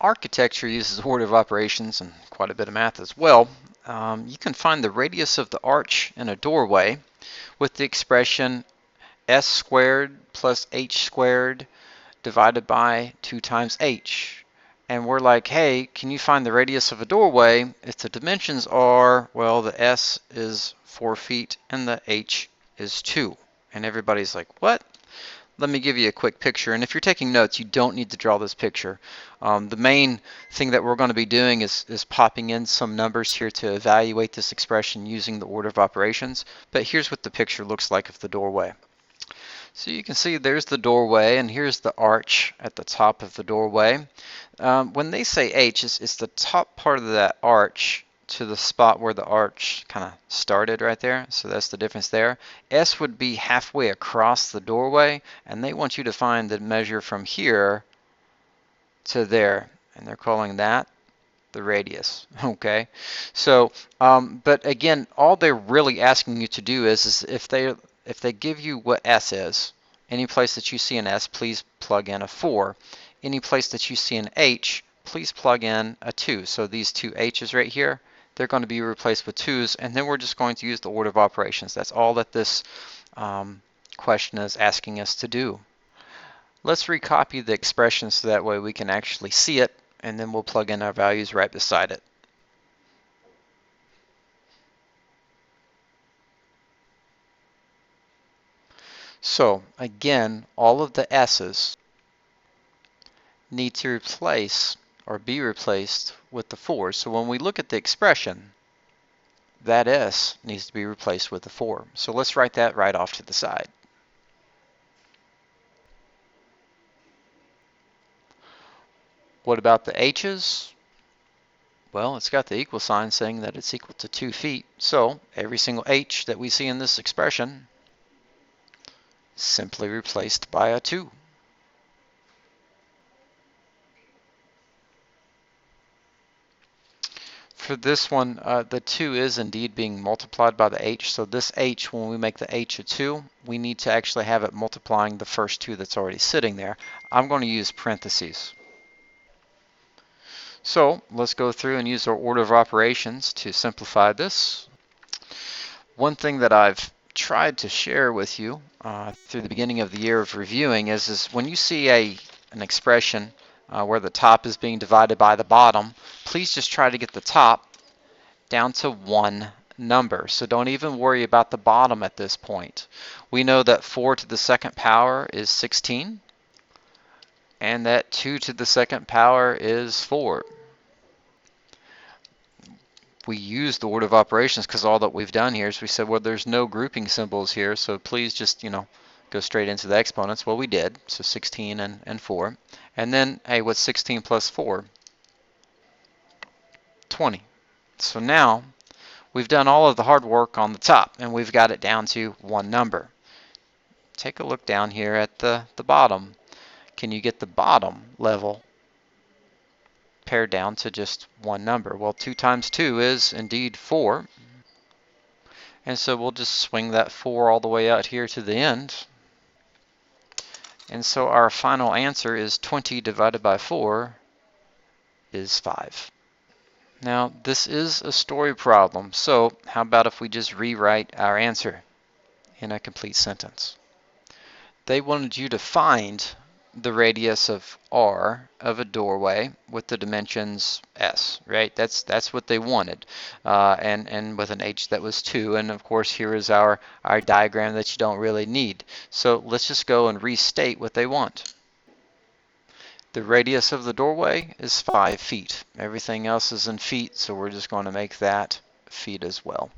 Architecture uses order of operations and quite a bit of math as well. You can find the radius of the arch in a doorway with the expression s squared plus h squared divided by 2 times h. And we're like, hey, can you find the radius of a doorway if the dimensions are, well, the s is 4 feet and the h is 2. And everybody's like, what? Let me give you a quick picture. And if you're taking notes, you don't need to draw this picture. The main thing that we're going to be doing is popping in some numbers here to evaluate this expression using the order of operations. But here's what the picture looks like of the doorway. So you can see there's the doorway, and here's the arch at the top of the doorway. When they say H, it's the top part of that arch to the spot where the arch kind of started right there. So that's the difference there. S would be halfway across the doorway, and they want you to find the measure from here to there, and they're calling that the radius. Okay, so but again, all they're really asking you to do is if they give you what S is, any place that you see an S, please plug in a 4. Any place that you see an H, please plug in a 2. So these two H's right here, they're going to be replaced with 2's, and then we're just going to use the order of operations. That's all that this question is asking us to do. Let's recopy the expression so that way we can actually see it, and then we'll plug in our values right beside it. So again, all of the S's need to replace or be replaced with the 4. So when we look at the expression, that S needs to be replaced with the 4. So let's write that right off to the side. What about the H's? Well, it's got the equal sign saying that it's equal to 2 feet. So every single H that we see in this expression simply replaced by a 2. For this one, the 2 is indeed being multiplied by the H. So this H, when we make the H a 2, we need to actually have it multiplying the first 2 that's already sitting there. I'm going to use parentheses. So let's go through and use our order of operations to simplify this. One thing that I've tried to share with you through the beginning of the year of reviewing is when you see an expression where the top is being divided by the bottom, please just try to get the top down to one number. So don't even worry about the bottom at this point. We know that 4 to the second power is 16, and that 2 to the second power is 4. We use the order of operations because all that we've done here is we said, well, there's no grouping symbols here, so please just, go straight into the exponents. Well, we did, so 16 and 4. And then, hey, what's 16 plus 4? 20. So now, we've done all of the hard work on the top, and we've got it down to one number. Take a look down here at the bottom. Can you get the bottom level pared down to just one number? Well, 2 times 2 is indeed 4. And so we'll just swing that 4 all the way out here to the end. And so our final answer is 20 divided by 4 is 5. Now, this is a story problem, so how about if we just rewrite our answer in a complete sentence? They wanted you to find the radius of R of a doorway with the dimensions S, right? That's what they wanted, and with an H that was 2. And of course, here is our diagram that you don't really need. So let's just go and restate what they want. The radius of the doorway is 5 feet. Everything else is in feet, so we're just going to make that feet as well.